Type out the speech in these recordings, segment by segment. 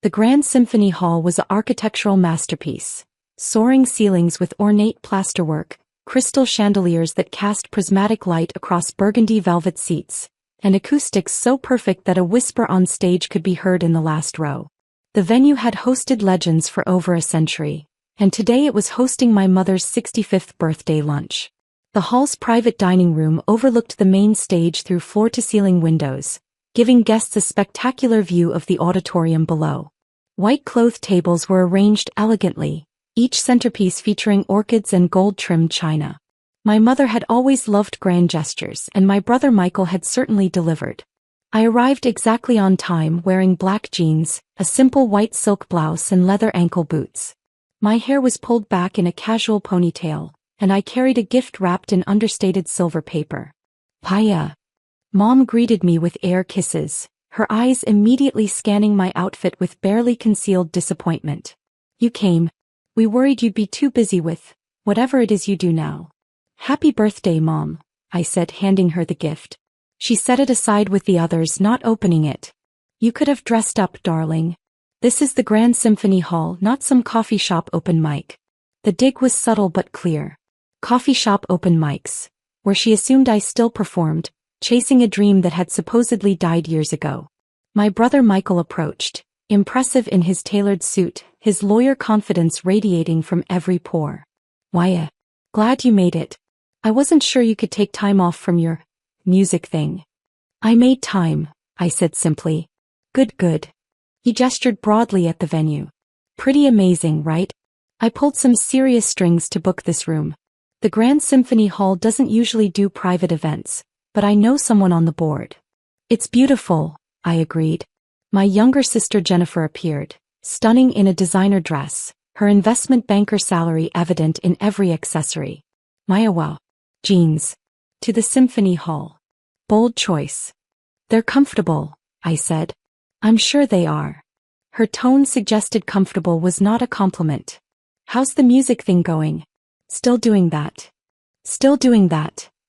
The Grand Symphony Hall was an architectural masterpiece. Soaring ceilings with ornate plasterwork, crystal chandeliers that cast prismatic light across burgundy velvet seats, and acoustics so perfect that a whisper on stage could be heard in the last row. The venue had hosted legends for over a century, and today it was hosting my mother's 65th birthday lunch. The hall's private dining room overlooked the main stage through floor-to-ceiling windows, giving guests a spectacular view of the auditorium below. White-clothed tables were arranged elegantly, each centerpiece featuring orchids and gold-trimmed china. My mother had always loved grand gestures, and my brother Michael had certainly delivered. I arrived exactly on time, wearing black jeans, a simple white silk blouse and leather ankle boots. My hair was pulled back in a casual ponytail, and I carried a gift wrapped in understated silver paper. Paya. Mom greeted me with air kisses, her eyes immediately scanning my outfit with barely concealed disappointment. You came. We worried you'd be too busy with whatever it is you do now. Happy birthday, Mom, I said, handing her the gift. She set it aside with the others, not opening it. You could have dressed up, darling. This is the Grand Symphony Hall, not some coffee shop open mic. The dig was subtle but clear. Coffee shop open mics, where she assumed I still performed, chasing a dream that had supposedly died years ago. My brother Michael approached, impressive in his tailored suit, his lawyer confidence radiating from every pore. Why, glad you made it. I wasn't sure you could take time off from your music thing. I made time, I said simply. Good. He gestured broadly at the venue. Pretty amazing, right? I pulled some serious strings to book this room. The Grand Symphony Hall doesn't usually do private events, but I know someone on the board. It's beautiful, I agreed. My younger sister Jennifer appeared, stunning in a designer dress, her investment banker salary evident in every accessory. Wow. Jeans. To the Symphony Hall. Bold choice. They're comfortable, I said. I'm sure they are. Her tone suggested comfortable was not a compliment. How's the music thing going? Still doing that,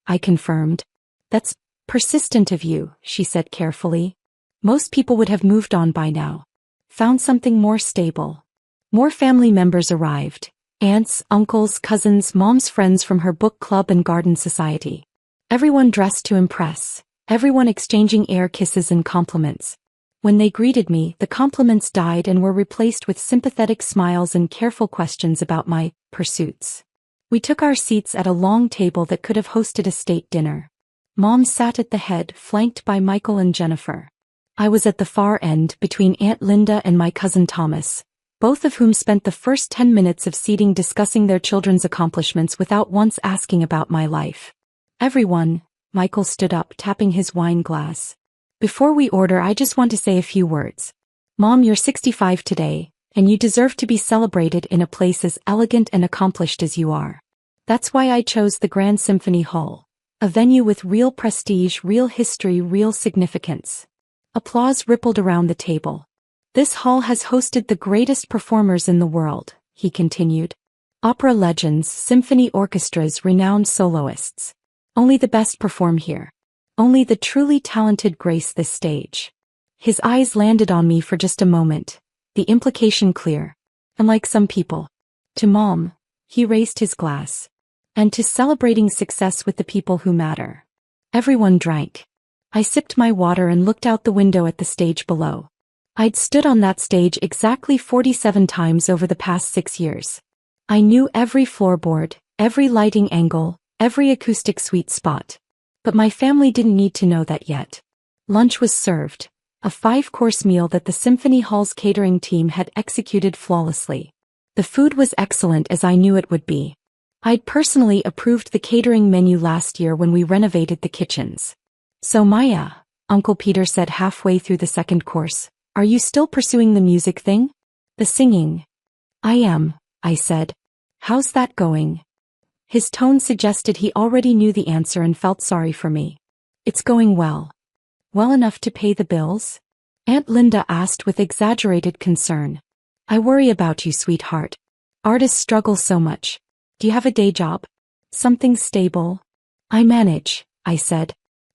I confirmed. That's persistent of you, she said carefully. Most people would have moved on by now. Found something more stable. More family members arrived. Aunts, uncles, cousins, Mom's friends from her book club and garden society. Everyone dressed to impress, everyone exchanging air kisses and compliments. When they greeted me, the compliments died and were replaced with sympathetic smiles and careful questions about my pursuits. We took our seats at a long table that could have hosted a state dinner. Mom sat at the head, flanked by Michael and Jennifer. I was at the far end, between Aunt Linda and my cousin Thomas, both of whom spent the first 10 minutes of seating discussing their children's accomplishments without once asking about my life. Everyone, Michael stood up, tapping his wine glass. Before we order, I just want to say a few words. Mom, you're 65 today, and you deserve to be celebrated in a place as elegant and accomplished as you are. That's why I chose the Grand Symphony Hall, a venue with real prestige, real history, real significance. Applause rippled around the table. This hall has hosted the greatest performers in the world, he continued. Opera legends, symphony orchestras, renowned soloists. Only the best perform here. Only the truly talented grace this stage. His eyes landed on me for just a moment, the implication clear. Unlike some people. To Mom, he raised his glass. And to celebrating success with the people who matter. Everyone drank. I sipped my water and looked out the window at the stage below. I'd stood on that stage exactly 47 times over the past 6 years. I knew every floorboard, every lighting angle, every acoustic sweet spot. But my family didn't need to know that yet. Lunch was served, a 5-course meal that the Symphony Hall's catering team had executed flawlessly. The food was excellent, as I knew it would be. I'd personally approved the catering menu last year when we renovated the kitchens. So Maya, Uncle Peter said halfway through the second course, are you still pursuing the music thing? The singing? I am, I said. How's that going? His tone suggested he already knew the answer and felt sorry for me. It's going well. Well enough to pay the bills? Aunt Linda asked with exaggerated concern. I worry about you, sweetheart. Artists struggle so much. Do you have a day job? Something stable? I manage, I said.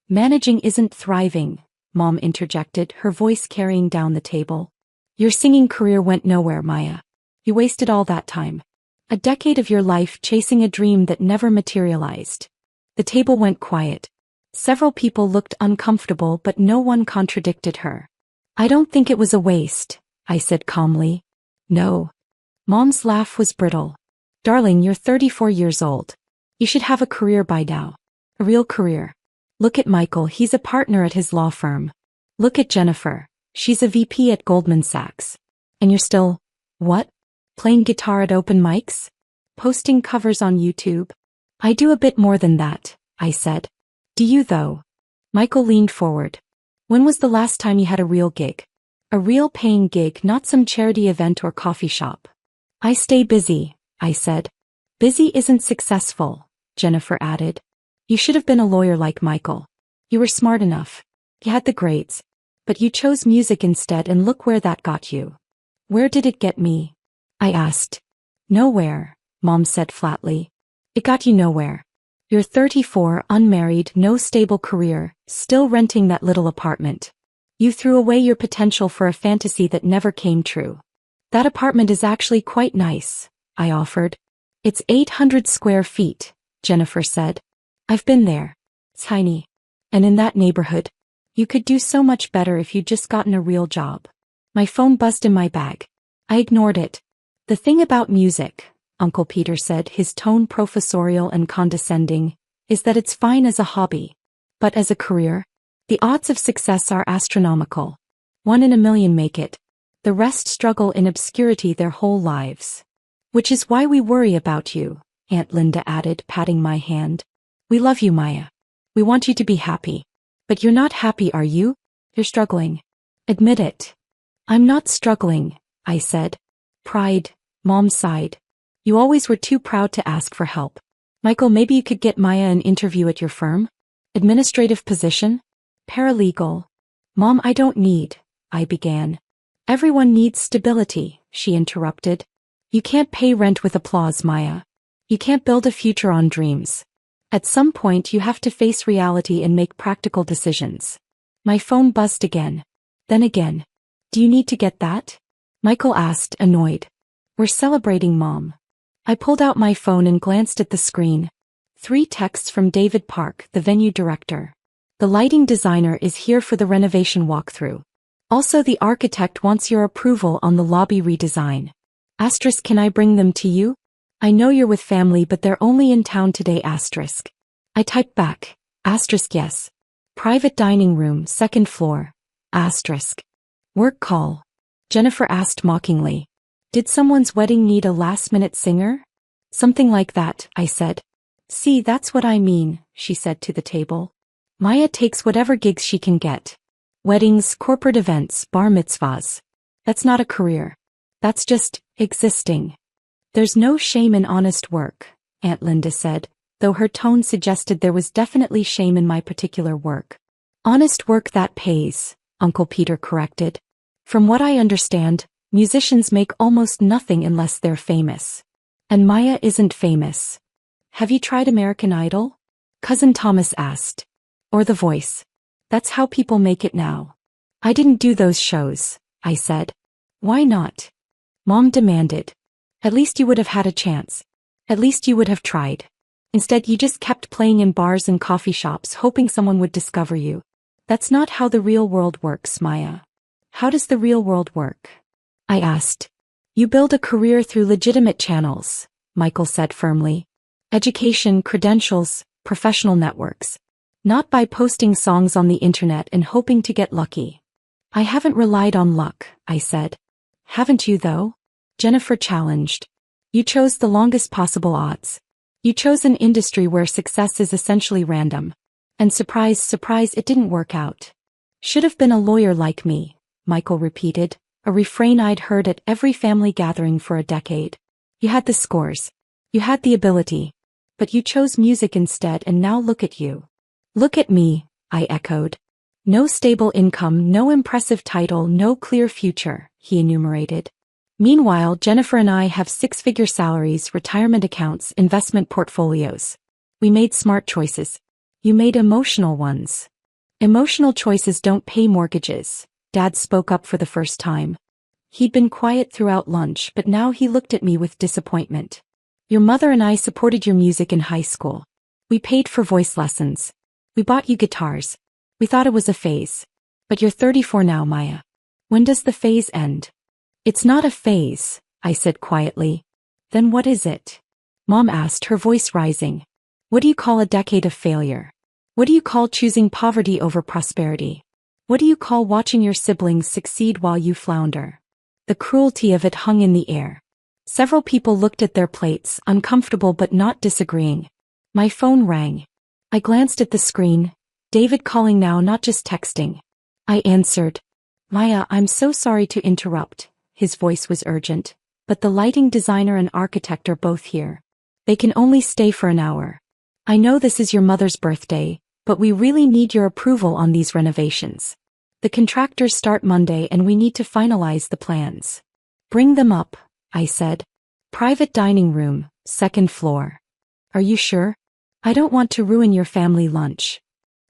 Managing isn't thriving, Mom interjected, her voice carrying down the table. Your singing career went nowhere, Maya. You wasted all that time. A decade of your life chasing a dream that never materialized. The table went quiet. Several people looked uncomfortable, but no one contradicted her. I don't think it was a waste, I said calmly. No. Mom's laugh was brittle. Darling, you're 34 years old. You should have a career by now. A real career. Look at Michael, he's a partner at his law firm. Look at Jennifer. She's a VP at Goldman Sachs. And you're still, what? Playing guitar at open mics? Posting covers on YouTube? I do a bit more than that, I said. Do you though? Michael leaned forward. When was the last time you had a real gig? A real paying gig, not some charity event or coffee shop. I stay busy, I said. Busy isn't successful, Jennifer added. You should have been a lawyer like Michael. You were smart enough. You had the grades. But you chose music instead, and look where that got you. Where did it get me? I asked. Nowhere, Mom said flatly. It got you nowhere. You're 34, unmarried, no stable career, still renting that little apartment. You threw away your potential for a fantasy that never came true. That apartment is actually quite nice, I offered. It's 800 square feet, Jennifer said. I've been there. Tiny. And in that neighborhood. You could do so much better if you'd just gotten a real job. My phone buzzed in my bag. I ignored it. The thing about music, Uncle Peter said, his tone professorial and condescending, is that it's fine as a hobby. But as a career, the odds of success are astronomical. 1 in a million make it. The rest struggle in obscurity their whole lives. Which is why we worry about you, Aunt Linda added, patting my hand. We love you, Maya. We want you to be happy. But you're not happy, are you? You're struggling. Admit it. I'm not struggling, I said. Pride, Mom sighed. You always were too proud to ask for help. Michael, maybe you could get Maya an interview at your firm? Administrative position? Paralegal? Mom, I don't need, I began. Everyone needs stability, she interrupted. You can't pay rent with applause, Maya. You can't build a future on dreams. At some point you have to face reality and make practical decisions. My phone buzzed again. Then again. Do you need to get that? Michael asked, annoyed. We're celebrating, Mom. I pulled out my phone and glanced at the screen. 3 texts from David Park, the venue director. The lighting designer is here for the renovation walkthrough. Also, the architect wants your approval on the lobby redesign. Asterisk, can I bring them to you? I know you're with family, but they're only in town today, asterisk. I typed back, asterisk yes. Private dining room, 2nd floor, asterisk. Work call. Jennifer asked mockingly. Did someone's wedding need a last-minute singer? Something like that, I said. See, that's what I mean, she said to the table. Maya takes whatever gigs she can get. Weddings, corporate events, bar mitzvahs. That's not a career. That's just existing. There's no shame in honest work, Aunt Linda said, though her tone suggested there was definitely shame in my particular work. Honest work that pays, Uncle Peter corrected. From what I understand, musicians make almost nothing unless they're famous. And Maya isn't famous. Have you tried American Idol? Cousin Thomas asked. Or The Voice. That's how people make it now. I didn't do those shows, I said. Why not? Mom demanded. At least you would have had a chance. At least you would have tried. Instead, you just kept playing in bars and coffee shops, hoping someone would discover you. That's not how the real world works, Maya. How does the real world work? I asked. You build a career through legitimate channels, Michael said firmly. Education, credentials, professional networks. Not by posting songs on the internet and hoping to get lucky. I haven't relied on luck, I said. Haven't you though? Jennifer challenged. You chose the longest possible odds. You chose an industry where success is essentially random. And surprise, surprise, it didn't work out. Should have been a lawyer like me, Michael repeated, a refrain I'd heard at every family gathering for a decade. You had the scores. You had the ability. But you chose music instead, and now look at you. Look at me, I echoed. No stable income, no impressive title, no clear future, he enumerated. Meanwhile, Jennifer and I have 6-figure salaries, retirement accounts, investment portfolios. We made smart choices. You made emotional ones. Emotional choices don't pay mortgages, Dad spoke up for the first time. He'd been quiet throughout lunch, but now he looked at me with disappointment. Your mother and I supported your music in high school. We paid for voice lessons. We bought you guitars. We thought it was a phase. But you're 34 now, Maya. When does the phase end? It's not a phase, I said quietly. Then what is it? Mom asked, her voice rising. What do you call a decade of failure? What do you call choosing poverty over prosperity? What do you call watching your siblings succeed while you flounder? The cruelty of it hung in the air. Several people looked at their plates, uncomfortable but not disagreeing. My phone rang. I glanced at the screen. David calling now, not just texting. I answered. Maya, I'm so sorry to interrupt. His voice was urgent. But the lighting designer and architect are both here. They can only stay for an hour. I know this is your mother's birthday, but we really need your approval on these renovations. The contractors start Monday and we need to finalize the plans. Bring them up, I said. Private dining room, second floor. Are you sure? I don't want to ruin your family lunch.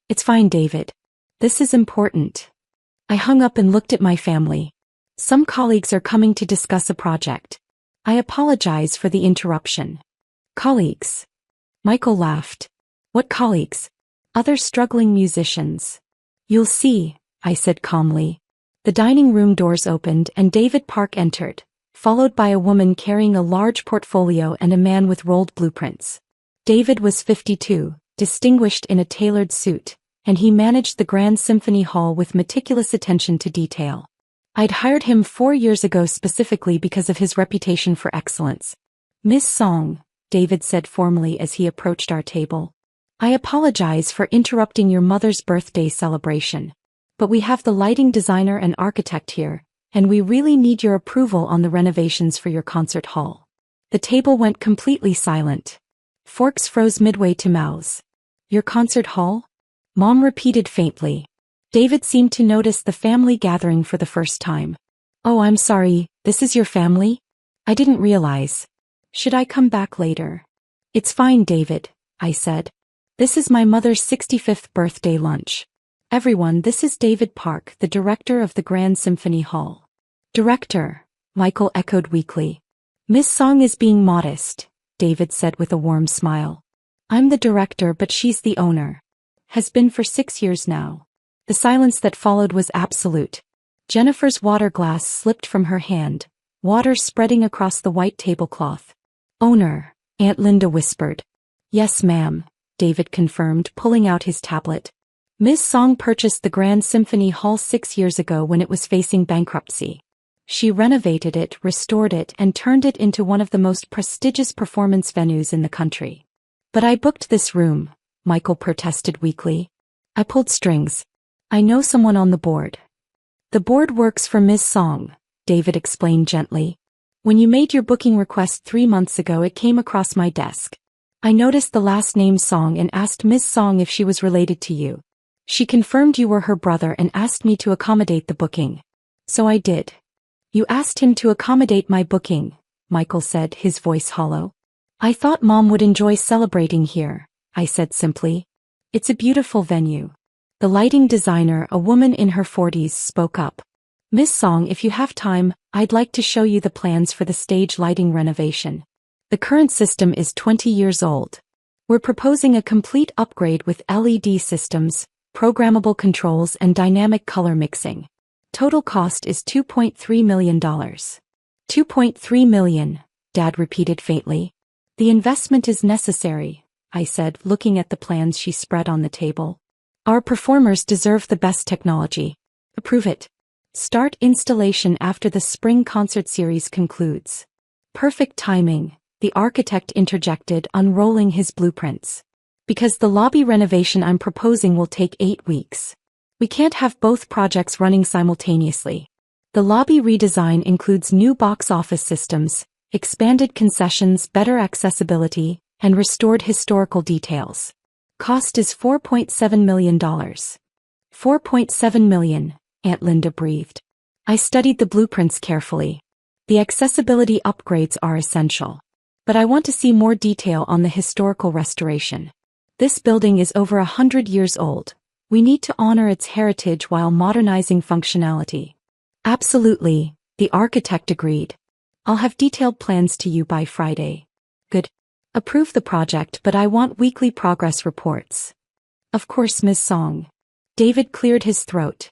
It's fine, David. This is important. I hung up and looked at my family. Some colleagues are coming to discuss a project. I apologize for the interruption. Colleagues. Michael laughed. What colleagues? Other struggling musicians. You'll see, I said calmly. The dining room doors opened and David Park entered, followed by a woman carrying a large portfolio and a man with rolled blueprints. David was 52, distinguished in a tailored suit, and he managed the Grand Symphony Hall with meticulous attention to detail. I'd hired him 4 years ago specifically because of his reputation for excellence. Miss Song, David said formally as he approached our table. I apologize for interrupting your mother's birthday celebration. But we have the lighting designer and architect here, and we really need your approval on the renovations for your concert hall. The table went completely silent. Forks froze midway to mouths. Your concert hall? Mom repeated faintly. David seemed to notice the family gathering for the first time. Oh, I'm sorry, this is your family? I didn't realize. Should I come back later? It's fine, David, I said. This is my mother's 65th birthday lunch. Everyone, this is David Park, the director of the Grand Symphony Hall. Director, Michael echoed weakly. Miss Song is being modest, David said with a warm smile. I'm the director, but she's the owner. Has been for 6 years now. The silence that followed was absolute. Jennifer's water glass slipped from her hand, water spreading across the white tablecloth. Owner, Aunt Linda whispered. Yes, ma'am, David confirmed, pulling out his tablet. Miss Song purchased the Grand Symphony Hall 6 years ago when it was facing bankruptcy. She renovated it, restored it, and turned it into one of the most prestigious performance venues in the country. But I booked this room, Michael protested weakly. I pulled strings. I know someone on the board. The board works for Miss Song, David explained gently. When you made your booking request 3 months ago, it came across my desk. I noticed the last name Song and asked Miss Song if she was related to you. She confirmed you were her brother and asked me to accommodate the booking. So I did. You asked him to accommodate my booking, Michael said, his voice hollow. I thought Mom would enjoy celebrating here, I said simply. It's a beautiful venue. The lighting designer, a woman in her 40s, spoke up. Miss Song, if you have time, I'd like to show you the plans for the stage lighting renovation. The current system is 20 years old. We're proposing a complete upgrade with LED systems, programmable controls and dynamic color mixing. Total cost is $2.3 million. $2.3 million, Dad repeated faintly. The investment is necessary, I said, looking at the plans she spread on the table. Our performers deserve the best technology. Approve it. Start installation after the spring concert series concludes. Perfect timing, the architect interjected, unrolling his blueprints. Because the lobby renovation I'm proposing will take 8 weeks. We can't have both projects running simultaneously. The lobby redesign includes new box office systems, expanded concessions, better accessibility, and restored historical details. Cost is $4.7 million. $4.7 million, Aunt Linda breathed. I studied the blueprints carefully. The accessibility upgrades are essential. But I want to see more detail on the historical restoration. This building is over 100 years old. We need to honor its heritage while modernizing functionality. Absolutely, The architect agreed. I'll have detailed plans to you by Friday. Good. Approve the project, but I want weekly progress reports. Of course, Ms. Song. David cleared his throat.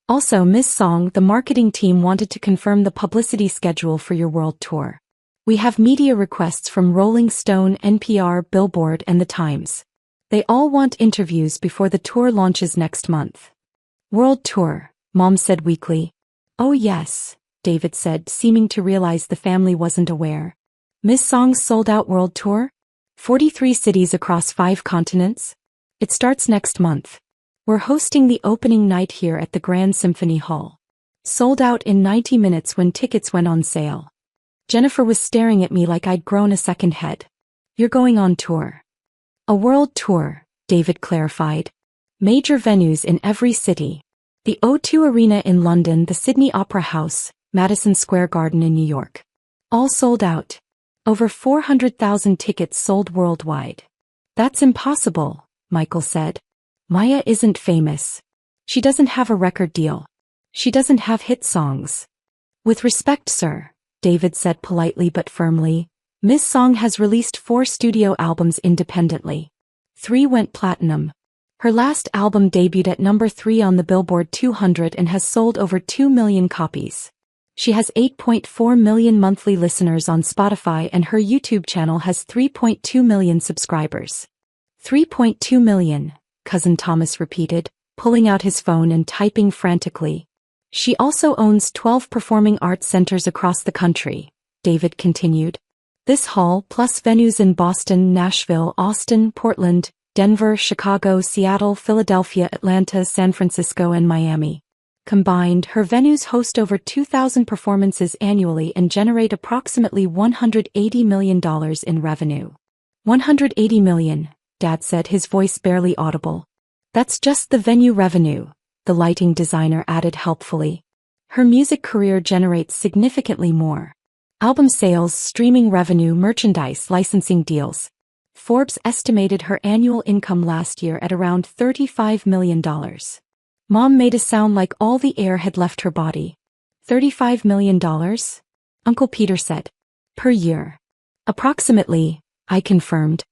Also, Ms. Song, the marketing team wanted to confirm the publicity schedule for your world tour. We have media requests from Rolling Stone, NPR, Billboard, and The Times. They all want interviews before the tour launches next month. World tour, Mom said weakly. Oh yes, David said, seeming to realize the family wasn't aware. Ms. Song's sold-out world tour? 43 cities across 5 continents? It starts next month. We're hosting the opening night here at the Grand Symphony Hall. Sold out in 90 minutes when tickets went on sale. Jennifer was staring at me like I'd grown a second head. You're going on tour. A world tour, David clarified. Major venues in every city. The O2 Arena in London, the Sydney Opera House, Madison Square Garden in New York. All sold out. Over 400,000 tickets sold worldwide. That's impossible, Michael said. Maya isn't famous. She doesn't have a record deal. She doesn't have hit songs. With respect, sir, David said politely but firmly, Ms. Song has released 4 studio albums independently. 3 went platinum. Her last album debuted at number 3 on the Billboard 200 and has sold over 2 million copies. She has 8.4 million monthly listeners on Spotify and her YouTube channel has 3.2 million subscribers. 3.2 million, Cousin Thomas repeated, pulling out his phone and typing frantically. She also owns 12 performing arts centers across the country, David continued. This hall plus venues in Boston, Nashville, Austin, Portland, Denver, Chicago, Seattle, Philadelphia, Atlanta, San Francisco, and Miami. Combined, her venues host over 2,000 performances annually and generate approximately $180 million in revenue. $180 million, Dad said, his voice barely audible. That's just the venue revenue, the lighting designer added helpfully. Her music career generates significantly more. Album sales, streaming revenue, merchandise, licensing deals. Forbes estimated her annual income last year at around $35 million. Mom made a sound like all the air had left her body. $35 million? Uncle Peter said. Per year. Approximately, I confirmed.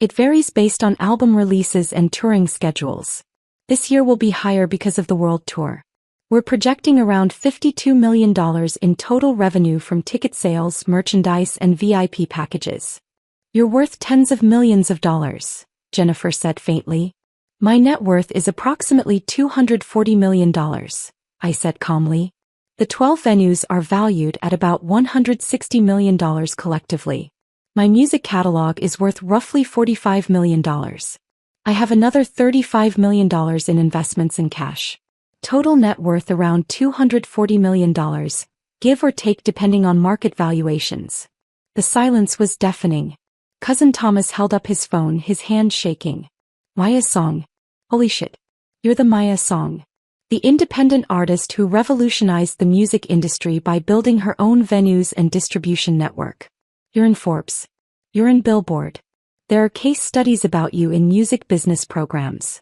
It varies based on album releases and touring schedules. This year will be higher because of the world tour. We're projecting around $52 million in total revenue from ticket sales, merchandise, and VIP packages. You're worth tens of millions of dollars, Jennifer said faintly. My net worth is approximately $240 million, I said calmly. The 12 venues are valued at about $160 million collectively. My music catalog is worth roughly $45 million. I have another $35 million in investments in cash. Total net worth around $240 million, give or take depending on market valuations. The silence was deafening. Cousin Thomas held up his phone, his hand shaking. Maya Song. Holy shit. You're the Maya Song. The independent artist who revolutionized the music industry by building her own venues and distribution network. You're in Forbes. You're in Billboard. There are case studies about you in music business programs.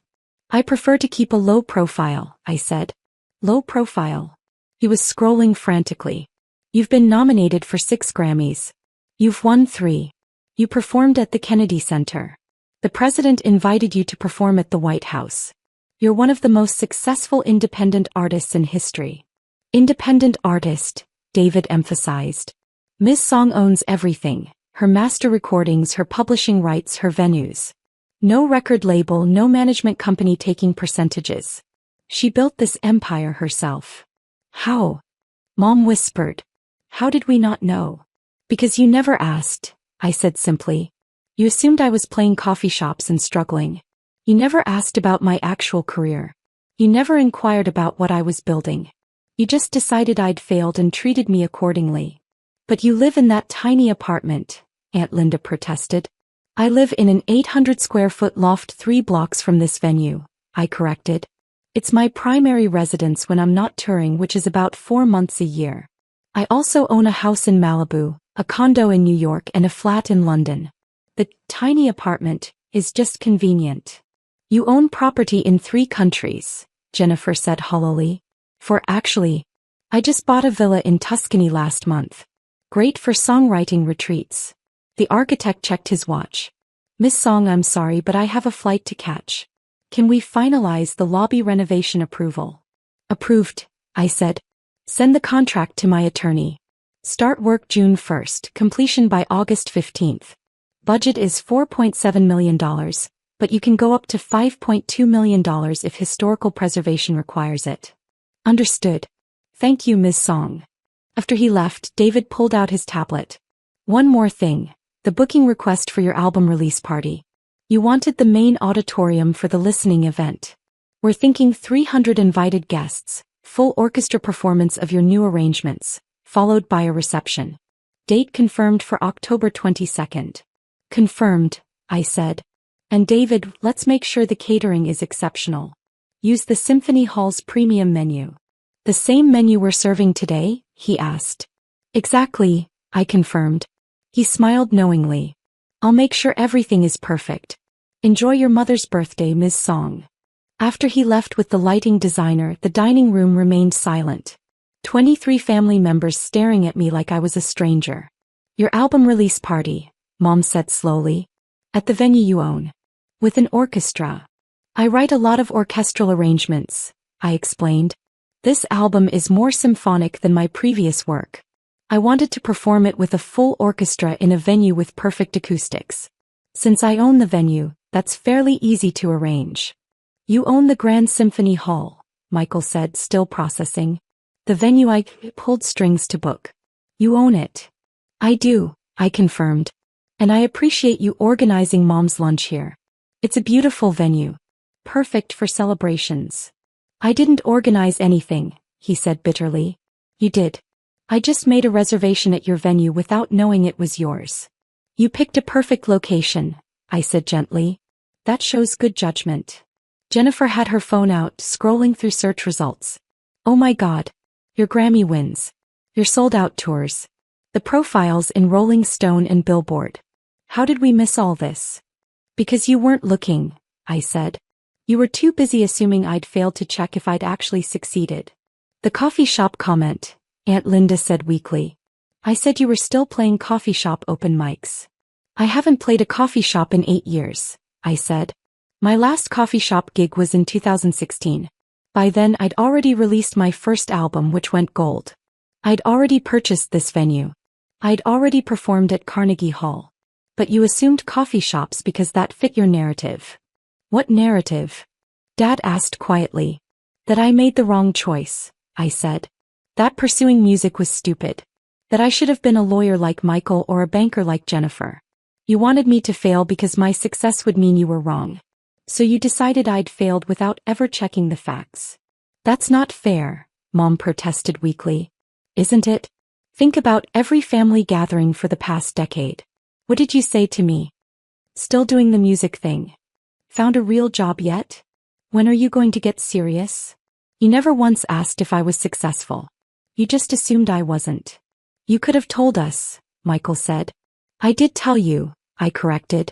I prefer to keep a low profile, I said. Low profile? He was scrolling frantically. You've been nominated for 6 Grammys. You've won 3. You performed at the Kennedy Center. The president invited you to perform at the White House. You're one of the most successful independent artists in history. Independent artist, David emphasized. Ms. Song owns everything, her master recordings, her publishing rights, her venues. No record label, no management company taking percentages. She built this empire herself. How? Mom whispered. How did we not know? Because you never asked, I said simply. You assumed I was playing coffee shops and struggling. You never asked about my actual career. You never inquired about what I was building. You just decided I'd failed and treated me accordingly. But you live in that tiny apartment, Aunt Linda protested. I live in an 800-square-foot loft 3 blocks from this venue, I corrected. It's my primary residence when I'm not touring, which is about 4 months a year. I also own a house in Malibu, a condo in New York, and a flat in London. The tiny apartment is just convenient. You own property in 3 countries, Jennifer said hollowly. 4 actually. I just bought a villa in Tuscany last month. Great for songwriting retreats. The architect checked his watch. Miss Song, I'm sorry, but I have a flight to catch. Can we finalize the lobby renovation approval? Approved, I said. Send the contract to my attorney. Start work June 1st, completion by August 15th. Budget is $4.7 million, but you can go up to $5.2 million if historical preservation requires it. Understood. Thank you, Ms. Song. After he left, David pulled out his tablet. One more thing, the booking request for your album release party. You wanted the main auditorium for the listening event. We're thinking 300 invited guests, full orchestra performance of your new arrangements, followed by a reception. Date confirmed for October 22nd. Confirmed, I said. And David, let's make sure the catering is exceptional. Use the Symphony Hall's premium menu. The same menu we're serving today? He asked. Exactly, I confirmed. He smiled knowingly. I'll make sure everything is perfect. Enjoy your mother's birthday, Ms. Song. After he left with the lighting designer, the dining room remained silent. 23 family members staring at me like I was a stranger. Your album release party, Mom said slowly. At the venue you own. With an orchestra. I write a lot of orchestral arrangements, I explained. This album is more symphonic than my previous work. I wanted to perform it with a full orchestra in a venue with perfect acoustics. Since I own the venue, that's fairly easy to arrange. You own the Grand Symphony Hall, Michael said, still processing. The venue I pulled strings to book. You own it. I do, I confirmed. And I appreciate you organizing Mom's lunch here. It's a beautiful venue. Perfect for celebrations. I didn't organize anything, he said bitterly. You did. I just made a reservation at your venue without knowing it was yours. You picked a perfect location, I said gently. That shows good judgment. Jennifer had her phone out, scrolling through search results. Oh my God. Your Grammy wins. Your sold-out tours. The profiles in Rolling Stone and Billboard. How did we miss all this? Because you weren't looking, I said. You were too busy assuming I'd failed to check if I'd actually succeeded. The coffee shop comment, Aunt Linda said weakly. I said you were still playing coffee shop open mics. I haven't played a coffee shop in 8 years, I said. My last coffee shop gig was in 2016. By then I'd already released my first album, which went gold. I'd already purchased this venue. I'd already performed at Carnegie Hall. But you assumed coffee shops because that fit your narrative. What narrative? Dad asked quietly. That I made the wrong choice, I said. That pursuing music was stupid. That I should have been a lawyer like Michael or a banker like Jennifer. You wanted me to fail because my success would mean you were wrong. So you decided I'd failed without ever checking the facts. That's not fair, Mom protested weakly. Isn't it? Think about every family gathering for the past decade. What did you say to me? Still doing the music thing. Found a real job yet? When are you going to get serious? You never once asked if I was successful. You just assumed I wasn't. You could have told us, Michael said. I did tell you, I corrected.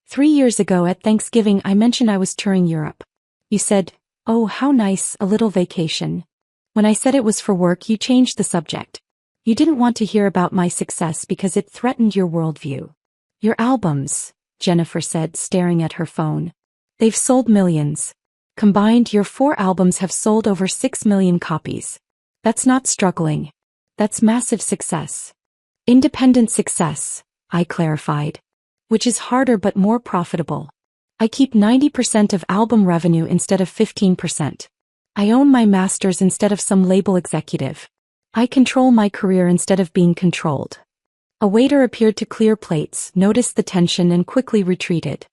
3 years ago at Thanksgiving I mentioned I was touring Europe. You said, oh how nice, a little vacation. When I said it was for work you changed the subject. You didn't want to hear about my success because it threatened your worldview. Your albums, Jennifer said, staring at her phone. They've sold millions. Combined, your 4 albums have sold over 6 million copies. That's not struggling. That's massive success. Independent success, I clarified. Which is harder but more profitable. I keep 90% of album revenue instead of 15%. I own my masters instead of some label executive. I control my career instead of being controlled. A waiter appeared to clear plates, noticed the tension and quickly retreated.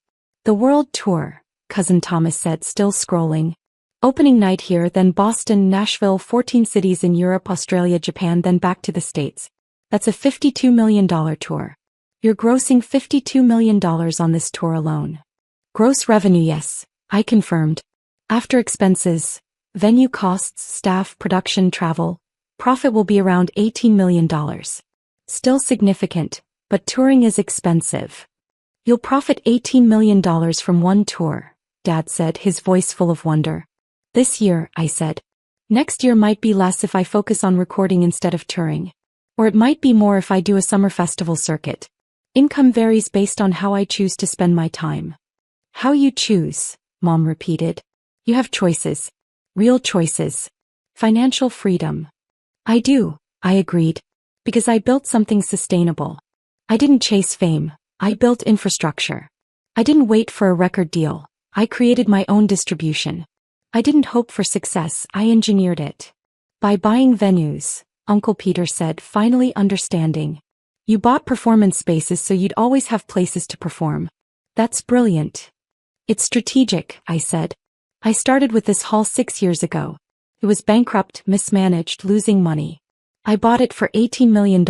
The world tour, Cousin Thomas said, still scrolling. Opening night here, then Boston, Nashville, 14 cities in Europe, Australia, Japan, then back to the States. That's a $52 million tour. You're grossing $52 million on this tour alone. Gross revenue, yes, I confirmed. After expenses, venue costs, staff, production, travel, profit will be around $18 million. Still significant, but touring is expensive. You'll profit $18 million from one tour, Dad said, his voice full of wonder. This year, I said. Next year might be less if I focus on recording instead of touring. Or it might be more if I do a summer festival circuit. Income varies based on how I choose to spend my time. How you choose, Mom repeated. You have choices. Real choices. Financial freedom. I do, I agreed. Because I built something sustainable. I didn't chase fame, I built infrastructure. I didn't wait for a record deal, I created my own distribution. I didn't hope for success, I engineered it. By buying venues, Uncle Peter said, finally understanding. You bought performance spaces so you'd always have places to perform. That's brilliant. It's strategic, I said. I started with this hall 6 years ago. It was bankrupt, mismanaged, losing money. I bought it for $18 million,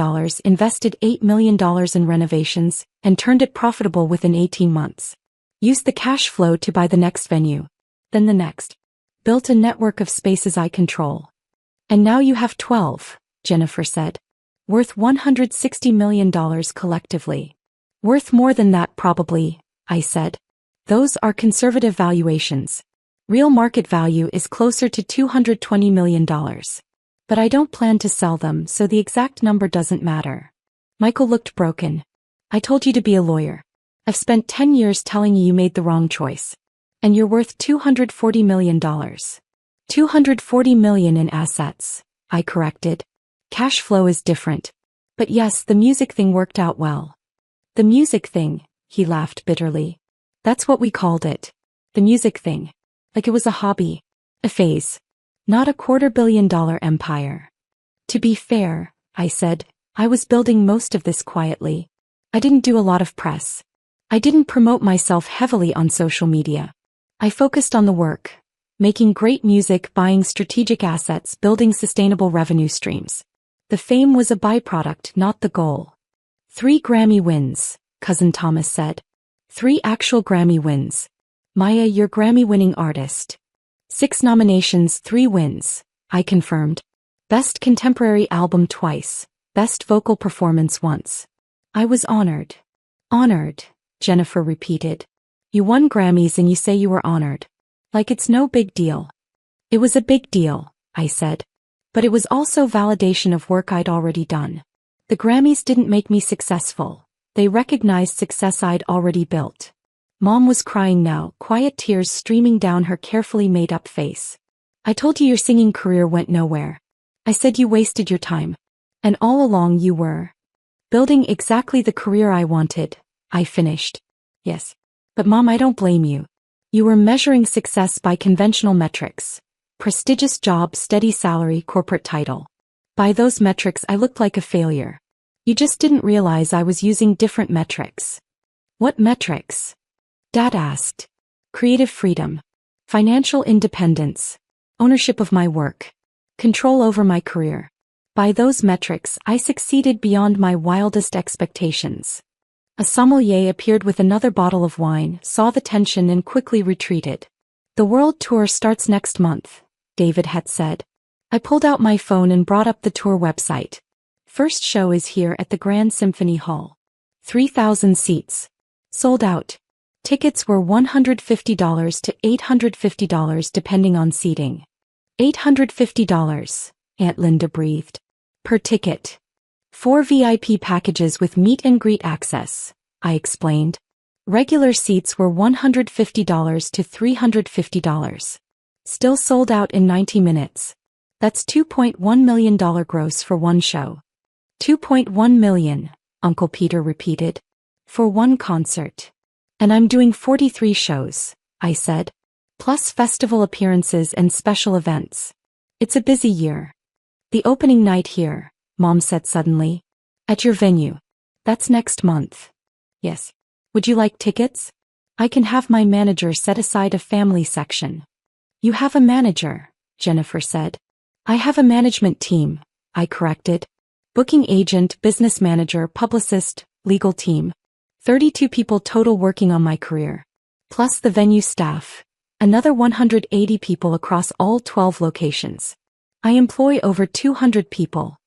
invested $8 million in renovations, and turned it profitable within 18 months. Used the cash flow to buy the next venue. Then the next. Built a network of spaces I control. And now you have 12, Jennifer said. Worth $160 million collectively. Worth more than that probably, I said. Those are conservative valuations. Real market value is closer to $220 million. But I don't plan to sell them, so the exact number doesn't matter. Michael looked broken. I told you to be a lawyer. I've spent 10 years telling you made the wrong choice. And you're worth $240 million. $240 million in assets, I corrected. Cash flow is different. But yes, the music thing worked out well. The music thing, he laughed bitterly. That's what we called it. The music thing. Like it was a hobby. A phase. Not a $250 million empire. To be fair, I said, I was building most of this quietly. I didn't do a lot of press. I didn't promote myself heavily on social media. I focused on the work. Making great music, buying strategic assets, building sustainable revenue streams. The fame was a byproduct, not the goal. 3 Grammy wins, Cousin Thomas said. 3 actual Grammy wins. Maya, you're Grammy-winning artist. 6 nominations, 3 wins, I confirmed. Best Contemporary Album twice, Best Vocal Performance once. I was honored. Honored, Jennifer repeated. You won Grammys and you say you were honored. Like it's no big deal. It was a big deal, I said. But it was also validation of work I'd already done. The Grammys didn't make me successful. They recognized success I'd already built. Mom was crying now, quiet tears streaming down her carefully made-up face. I told you your singing career went nowhere. I said you wasted your time. And all along you were building exactly the career I wanted, I finished. Yes. But Mom, I don't blame you. You were measuring success by conventional metrics. Prestigious job, steady salary, corporate title. By those metrics I looked like a failure. You just didn't realize I was using different metrics. What metrics? Dad asked. Creative freedom. Financial independence. Ownership of my work. Control over my career. By those metrics, I succeeded beyond my wildest expectations. A sommelier appeared with another bottle of wine, saw the tension and quickly retreated. The world tour starts next month, David had said. I pulled out my phone and brought up the tour website. First show is here at the Grand Symphony Hall. 3,000 seats. Sold out. Tickets were $150 to $850 depending on seating. $850, Aunt Linda breathed. Per ticket. 4 VIP packages with meet and greet access, I explained. Regular seats were $150 to $350. Still sold out in 90 minutes. That's $2.1 million gross for one show. $2.1 million, Uncle Peter repeated. For one concert. And I'm doing 43 shows, I said. Plus festival appearances and special events. It's a busy year. The opening night here, Mom said suddenly. At your venue. That's next month. Yes. Would you like tickets? I can have my manager set aside a family section. You have a manager, Jennifer said. I have a management team, I corrected. Booking agent, business manager, publicist, legal team. 32 people total working on my career. Plus the venue staff. Another 180 people across all 12 locations. I employ over 200 people.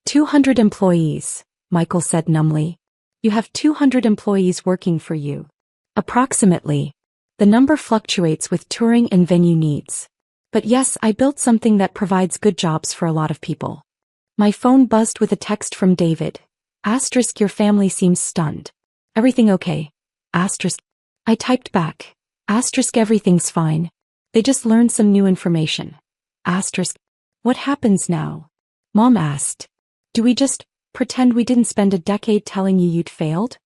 200 employees, Michael said numbly. You have 200 employees working for you. Approximately. The number fluctuates with touring and venue needs. But yes, I built something that provides good jobs for a lot of people. My phone buzzed with a text from David. Asterisk, your family seems stunned. Everything okay? Asterisk. I typed back. Asterisk, everything's fine. They just learned some new information. Asterisk. What happens now? Mom asked. Do we just pretend we didn't spend a decade telling you you'd failed?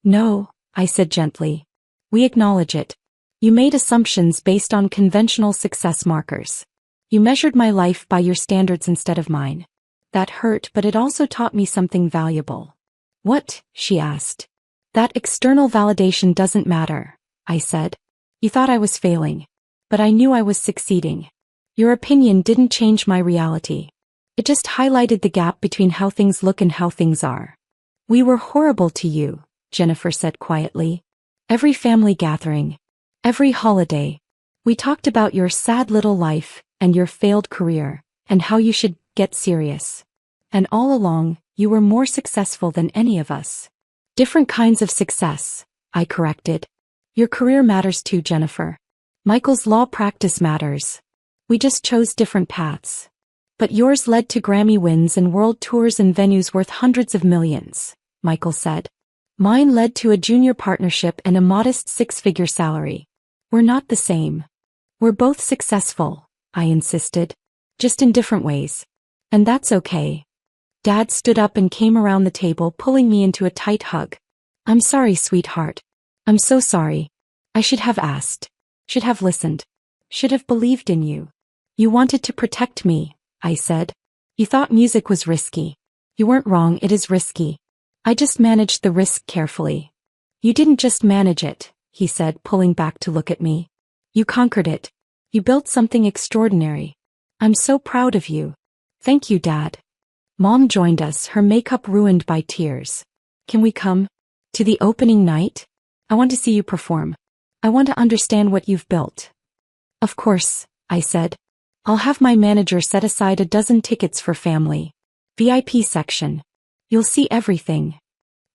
No, I said gently. We acknowledge it. You made assumptions based on conventional success markers. You measured my life by your standards instead of mine. That hurt, but it also taught me something valuable. What? She asked. That external validation doesn't matter, I said. You thought I was failing. But I knew I was succeeding. Your opinion didn't change my reality. It just highlighted the gap between how things look and how things are. We were horrible to you, Jennifer said quietly. Every family gathering. Every holiday. We talked about your sad little life, and your failed career, and how you should get serious. And all along, you were more successful than any of us. Different kinds of success, I corrected. Your career matters too, Jennifer. Michael's law practice matters. We just chose different paths. But yours led to Grammy wins and world tours and venues worth hundreds of millions, Michael said. Mine led to a junior partnership and a modest six-figure salary. We're not the same. We're both successful, I insisted. Just in different ways. And that's okay. Dad stood up and came around the table, pulling me into a tight hug. I'm sorry, sweetheart. I'm so sorry. I should have asked. Should have listened. Should have believed in you. You wanted to protect me, I said. You thought music was risky. You weren't wrong, it is risky. I just managed the risk carefully. You didn't just manage it, he said, pulling back to look at me. You conquered it. You built something extraordinary. I'm so proud of you. Thank you, Dad. Mom joined us, her makeup ruined by tears. Can we come? To the opening night? I want to see you perform. I want to understand what you've built. Of course, I said. I'll have my manager set aside a dozen tickets for family. VIP section. You'll see everything.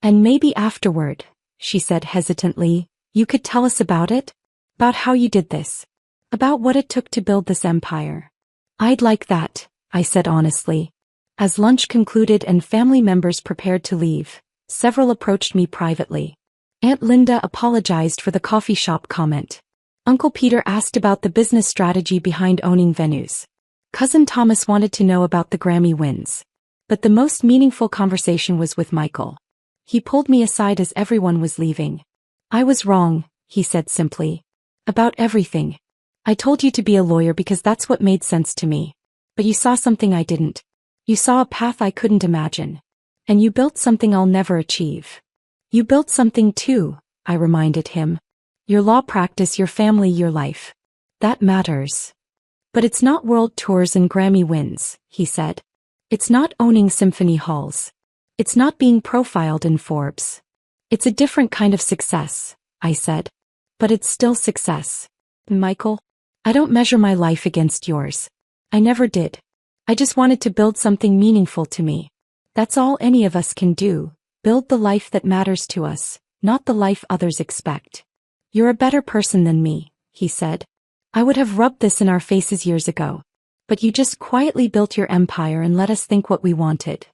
And maybe afterward, she said hesitantly, you could tell us about it? About how you did this. About what it took to build this empire. I'd like that, I said honestly. As lunch concluded and family members prepared to leave, several approached me privately. Aunt Linda apologized for the coffee shop comment. Uncle Peter asked about the business strategy behind owning venues. Cousin Thomas wanted to know about the Grammy wins. But the most meaningful conversation was with Michael. He pulled me aside as everyone was leaving. I was wrong, he said simply. About everything. I told you to be a lawyer because that's what made sense to me. But you saw something I didn't. You saw a path I couldn't imagine. And you built something I'll never achieve. You built something too, I reminded him. Your law practice, your family, your life. That matters. But it's not world tours and Grammy wins, he said. It's not owning symphony halls. It's not being profiled in Forbes. It's a different kind of success, I said. But it's still success. Michael, I don't measure my life against yours. I never did. I just wanted to build something meaningful to me. That's all any of us can do, build the life that matters to us, not the life others expect. You're a better person than me, he said. I would have rubbed this in our faces years ago. But you just quietly built your empire and let us think what we wanted.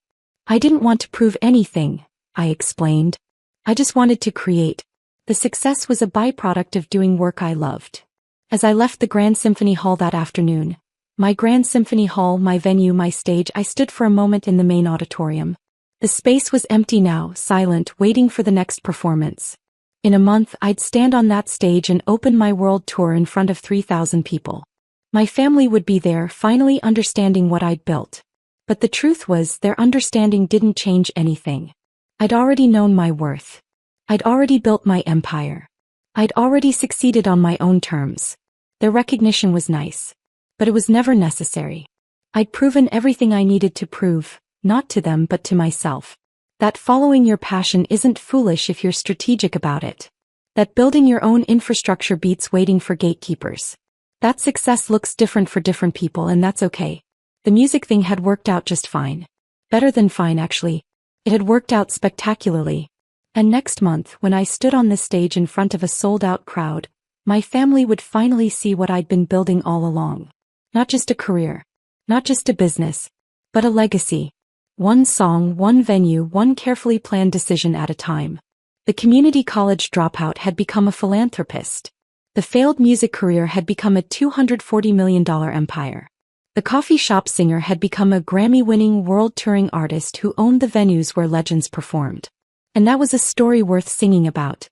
I didn't want to prove anything, I explained. I just wanted to create. The success was a byproduct of doing work I loved. As I left the Grand Symphony Hall that afternoon, my Grand Symphony Hall, my venue, my stage, I stood for a moment in the main auditorium. The space was empty now, silent, waiting for the next performance. In a month, I'd stand on that stage and open my world tour in front of 3,000 people. My family would be there, finally understanding what I'd built. But the truth was, their understanding didn't change anything. I'd already known my worth. I'd already built my empire. I'd already succeeded on my own terms. Their recognition was nice. But it was never necessary. I'd proven everything I needed to prove, not to them but to myself. That following your passion isn't foolish if you're strategic about it. That building your own infrastructure beats waiting for gatekeepers. That success looks different for different people, and that's okay. The music thing had worked out just fine. Better than fine, actually. It had worked out spectacularly. And next month, when I stood on this stage in front of a sold-out crowd, my family would finally see what I'd been building all along. Not just a career. Not just a business. But a legacy. One song, one venue, one carefully planned decision at a time. The community college dropout had become a philanthropist. The failed music career had become a $240 million empire. The coffee shop singer had become a Grammy-winning world-touring artist who owned the venues where legends performed. And that was a story worth singing about.